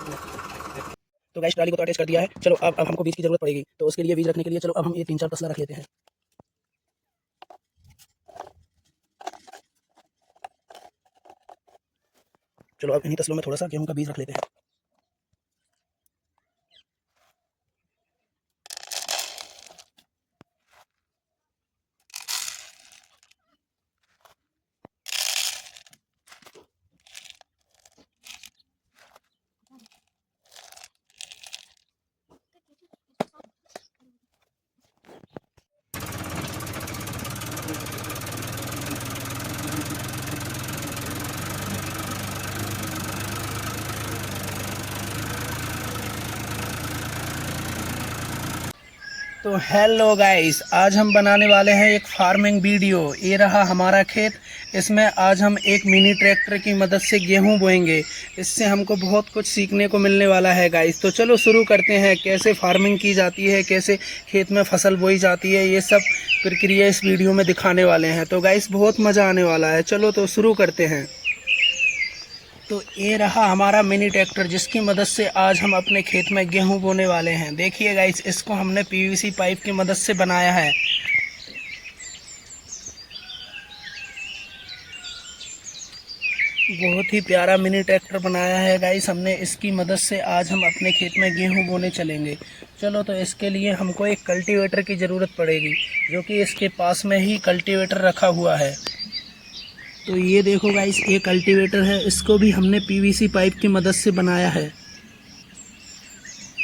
तो guys trolley को तो अटैच कर दिया है। चलो अब हमको बीज की जरूरत पड़ेगी, तो उसके लिए बीज रखने के लिए चलो अब हम ये 3-4 तसला रख लेते हैं। चलो अब इन्हीं तसलों में थोड़ा सा गेहूं का बीज रख लेते हैं। तो हेलो गाइस, आज हम बनाने वाले हैं एक फार्मिंग वीडियो। ये रहा हमारा खेत। इसमें आज हम एक मिनी ट्रैक्टर की मदद से गेहूं बोएंगे। इससे हमको बहुत कुछ सीखने को मिलने वाला है गाइस। तो चलो शुरू करते हैं, कैसे फार्मिंग की जाती है, कैसे खेत में फसल बोई जाती है, ये सब प्रक्रिया इस वीडियो में दिखाने वाले हैं। तो गाइस बहुत मज़ा आने वाला है। चलो तो शुरू करते हैं। तो ये रहा हमारा मिनी ट्रैक्टर, जिसकी मदद से आज हम अपने खेत में गेहूं बोने वाले हैं। देखिए गाइस, इसको हमने पीवीसी पाइप की मदद से बनाया है। बहुत ही प्यारा मिनी ट्रैक्टर बनाया है गाइस हमने। इसकी मदद से आज हम अपने खेत में गेहूं बोने चलेंगे। चलो तो इसके लिए हमको एक कल्टीवेटर की ज़रूरत पड़ेगी, जो कि इसके पास में ही कल्टीवेटर रखा हुआ है। तो ये देखो गाइस, ये कल्टीवेटर है। इसको भी हमने पीवीसी पाइप की मदद से बनाया है।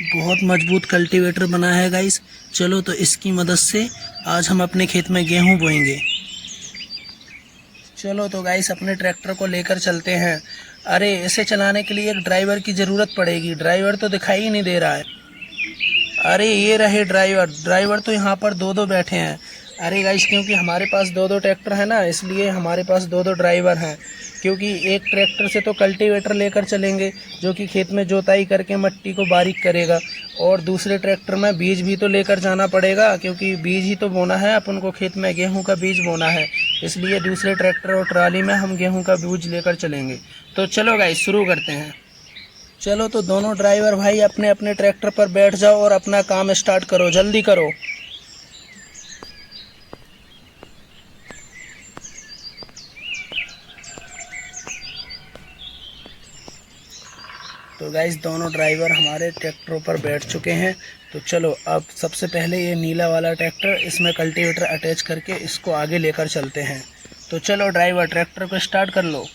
बहुत मजबूत कल्टीवेटर बना है गाइस। चलो तो इसकी मदद से आज हम अपने खेत में गेहूं बोएंगे। चलो तो गाइस अपने ट्रैक्टर को लेकर चलते हैं। अरे इसे चलाने के लिए एक ड्राइवर की ज़रूरत पड़ेगी। ड्राइवर तो दिखाई ही नहीं दे रहा है। अरे ये रहे ड्राइवर। ड्राइवर तो यहाँ पर दो बैठे हैं। अरे गाइस, क्योंकि हमारे पास दो ट्रैक्टर है ना, इसलिए हमारे पास दो ड्राइवर हैं। क्योंकि एक ट्रैक्टर से तो कल्टीवेटर लेकर चलेंगे, जो कि खेत में जोताई करके मिट्टी को बारीक करेगा, और दूसरे ट्रैक्टर में बीज भी तो लेकर जाना पड़ेगा, क्योंकि बीज ही तो बोना है अपन को। खेत में गेहूं का बीज बोना है, इसलिए दूसरे ट्रैक्टर और ट्राली में हम गेहूं का बीज लेकर चलेंगे। तो चलो गाइस शुरू करते हैं। चलो तो दोनों ड्राइवर भाई अपने अपने ट्रैक्टर पर बैठ जाओ और अपना काम स्टार्ट करो, जल्दी करो। तो गाइस दोनों ड्राइवर हमारे ट्रैक्टरों पर बैठ चुके हैं। तो चलो अब सबसे पहले ये नीला वाला ट्रैक्टर, इसमें कल्टीवेटर अटैच करके इसको आगे लेकर चलते हैं। तो चलो ड्राइवर, ट्रैक्टर को स्टार्ट कर लो।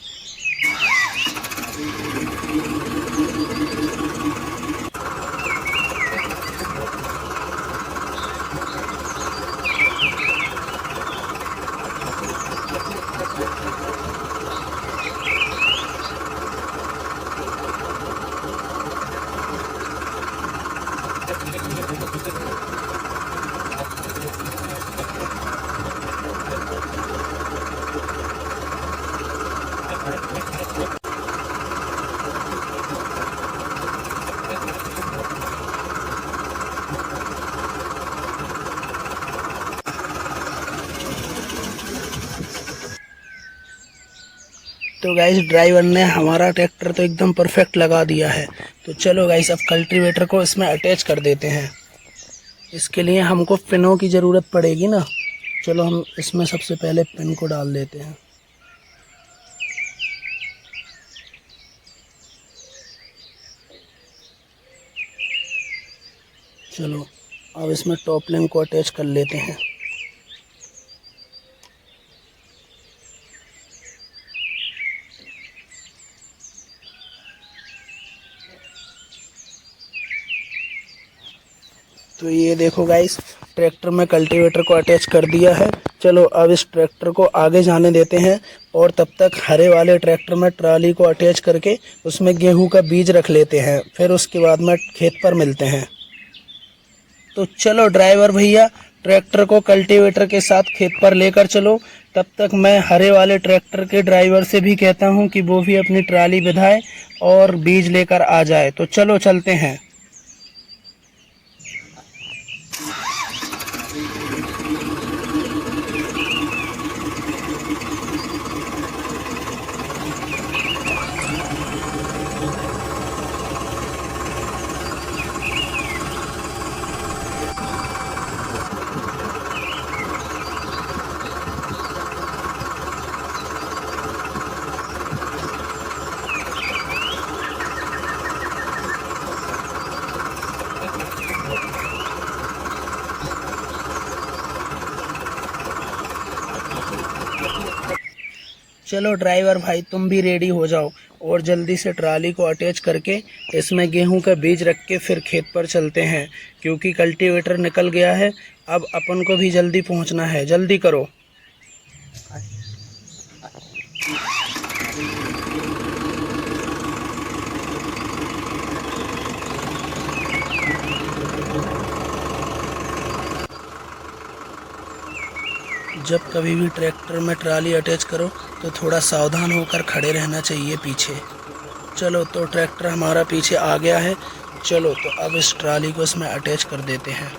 तो गाइस ड्राइवर ने हमारा ट्रैक्टर तो एकदम परफेक्ट लगा दिया है। तो चलो गाइस अब कल्टीवेटर को इसमें अटैच कर देते हैं। इसके लिए हमको पिनों की ज़रूरत पड़ेगी ना। चलो हम इसमें सबसे पहले पिन को डाल देते हैं। चलो अब इसमें टॉप लिंक को अटैच कर लेते हैं। तो ये देखो गाइस, ट्रैक्टर में कल्टीवेटर को अटैच कर दिया है। चलो अब इस ट्रैक्टर को आगे जाने देते हैं, और तब तक हरे वाले ट्रैक्टर में ट्राली को अटैच करके उसमें गेहूं का बीज रख लेते हैं। फिर उसके बाद में खेत पर मिलते हैं। तो चलो ड्राइवर भैया, ट्रैक्टर को कल्टीवेटर के साथ खेत पर लेकर चलो। तब तक मैं हरे वाले ट्रैक्टर के ड्राइवर से भी कहता हूँ कि वो भी अपनी ट्राली बिठाए और बीज लेकर आ जाए। तो चलो चलते हैं। चलो ड्राइवर भाई तुम भी रेडी हो जाओ और जल्दी से ट्राली को अटैच करके इसमें गेहूं का बीज रख के फिर खेत पर चलते हैं, क्योंकि कल्टीवेटर निकल गया है। अब अपन को भी जल्दी पहुंचना है, जल्दी करो। जब कभी भी ट्रैक्टर में ट्राली अटैच करो तो थोड़ा सावधान होकर खड़े रहना चाहिए पीछे। चलो तो ट्रैक्टर हमारा पीछे आ गया है। चलो तो अब इस ट्राली को इसमें अटैच कर देते हैं।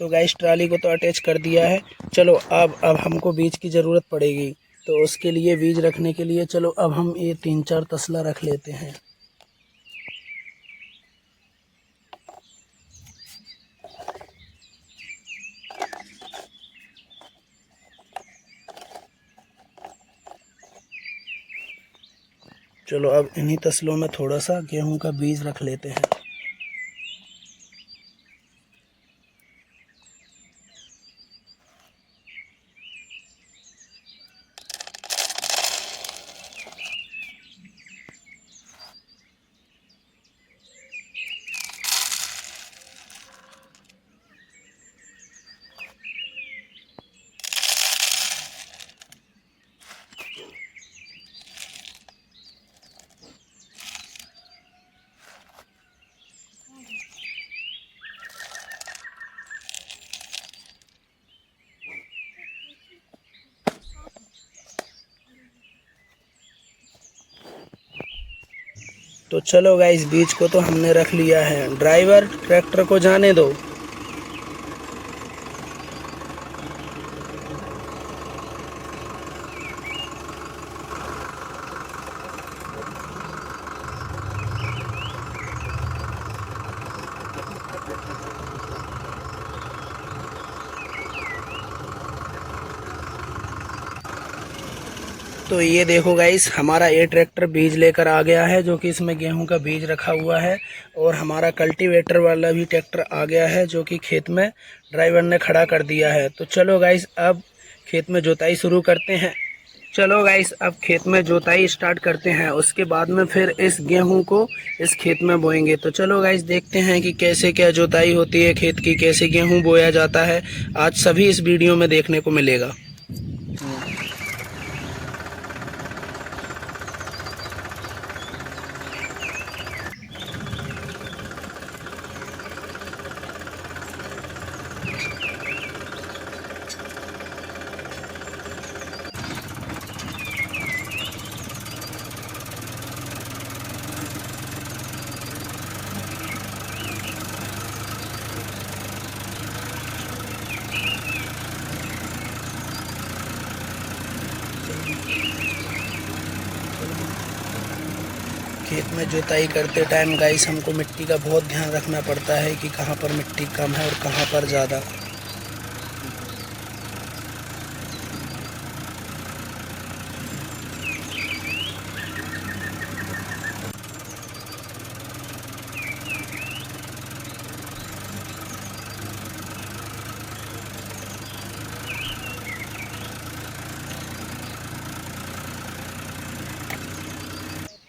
तो गाइस ट्राली को तो अटैच कर दिया है। चलो अब हमको बीज की ज़रूरत पड़ेगी, तो उसके लिए बीज रखने के लिए चलो अब हम ये 3-4 तसला रख लेते हैं। चलो अब इन्हीं तसलों में थोड़ा सा गेहूं का बीज रख लेते हैं। तो चलो गाइस बीज को तो हमने रख लिया है। ड्राइवर ट्रैक्टर को जाने दो। तो ये देखो गाइस हमारा ये ट्रैक्टर बीज लेकर आ गया है, जो कि इसमें गेहूं का बीज रखा हुआ है। और हमारा कल्टीवेटर वाला भी ट्रैक्टर आ गया है, जो कि खेत में ड्राइवर ने खड़ा कर दिया है। तो चलो गाइस अब खेत में जोताई शुरू करते हैं। चलो गाइस अब खेत में जोताई स्टार्ट करते हैं, उसके बाद में फिर इस गेहूं को इस खेत में बोएंगे। तो चलो गाइस देखते हैं कि कैसे क्या जोताई होती है खेत की, कैसे गेहूं बोया जाता है। आज सभी इस वीडियो में देखने को मिलेगा। खेत में जुताई करते टाइम गाइस हमको मिट्टी का बहुत ध्यान रखना पड़ता है कि कहाँ पर मिट्टी कम है और कहाँ पर ज़्यादा।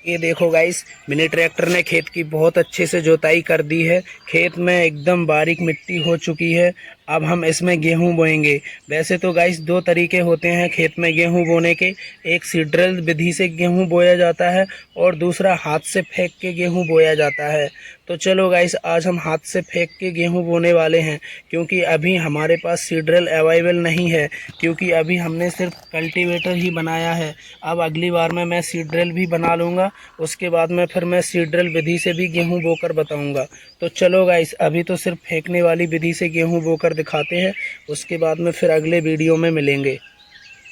ये देखो गाइस मिनी ट्रैक्टर ने खेत की बहुत अच्छे से जोताई कर दी है। खेत में एकदम बारीक मिट्टी हो चुकी है। अब हम इसमें गेहूं बोएंगे। वैसे तो गाइस दो तरीके होते हैं खेत में गेहूं बोने के। एक सीड्रिल विधि से गेहूं बोया जाता है और दूसरा हाथ से फेंक के गेहूं बोया जाता है। तो चलो गाइस आज हम हाथ से फेंक के गेहूं बोने वाले हैं, क्योंकि अभी हमारे पास सीड्रिल अवेलेबल नहीं है, क्योंकि अभी हमने सिर्फ कल्टीवेटर ही बनाया है। अब अगली बार में मैं सीड्रिल भी बना लूँगा, उसके बाद में फिर मैं सीड्रिल विधि से भी गेहूं बोकर बताऊंगा। तो चलो गाइस अभी तो सिर्फ फेंकने वाली विधि से गेहूं बोकर दिखाते हैं, उसके बाद में फिर अगले वीडियो में मिलेंगे।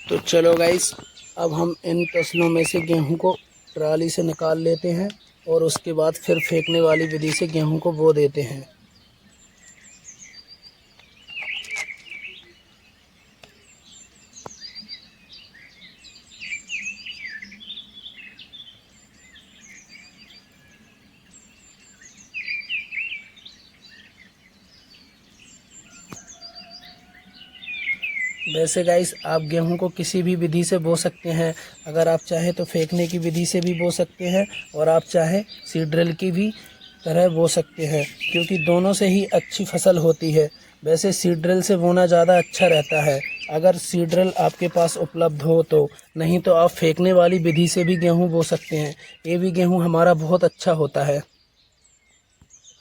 तो चलो गाइस अब हम इन तसलों में से गेहूं को ट्राली से निकाल लेते हैं और उसके बाद फिर फेंकने वाली विधि से गेहूं को बो देते हैं। वैसे गाइस आप गेहूं को किसी भी विधि से बो सकते हैं। अगर आप चाहें तो फेंकने की विधि से भी बो सकते हैं और आप चाहें सीड ड्रिल की भी तरह बो सकते हैं, क्योंकि दोनों से ही अच्छी फसल होती है। वैसे सीड ड्रिल से बोना ज़्यादा अच्छा रहता है अगर सीड ड्रिल आपके पास उपलब्ध हो तो, नहीं तो आप फेंकने वाली विधि से भी गेहूँ बो सकते हैं। ये भी गेहूँ हमारा बहुत अच्छा होता है।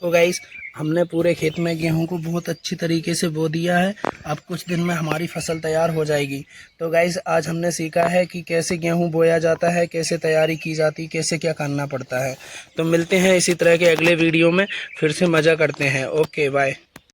तो गाइस हमने पूरे खेत में गेहूं को बहुत अच्छी तरीके से बो दिया है। अब कुछ दिन में हमारी फसल तैयार हो जाएगी। तो गाइस आज हमने सीखा है कि कैसे गेहूं बोया जाता है, कैसे तैयारी की जाती है, कैसे क्या करना पड़ता है। तो मिलते हैं इसी तरह के अगले वीडियो में, फिर से मज़ा करते हैं। Okay bye.